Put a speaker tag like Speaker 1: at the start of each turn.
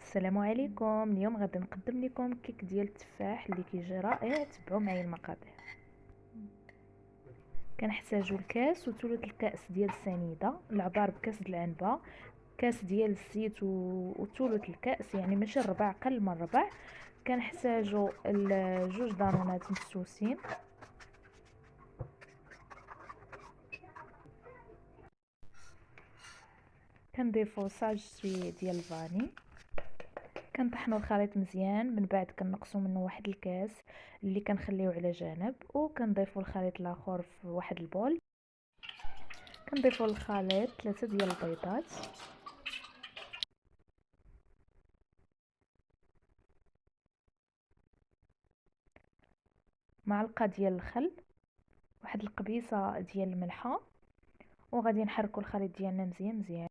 Speaker 1: السلام عليكم. اليوم غادي نقدم لكم كيك ديال التفاح اللي كيجي رائع. تبعوا معايا المقادير. كنحتاجوا الكاس وثلث الكاس ديال السنيده، العبار بكاس د العنبه، كاس ديال الزيت وثلث الكاس، يعني ماشي الربع، قل من الربع. كنحتاجوا جوج دانونات مسوسين، كنضيفوا صاج شويه ديال الفاني. كنطحنوا الخليط مزيان، من بعد كنقصوا منه واحد الكاس اللي كنخليوه على جانب، وكنضيفوا الخليط الاخر في واحد البول. كنضيفوا للخليط 3 ديال البيضات، معلقه ديال الخل، واحد القبيصه ديال الملحه، وغادي نحركوا الخليط ديالنا مزيان مزيان.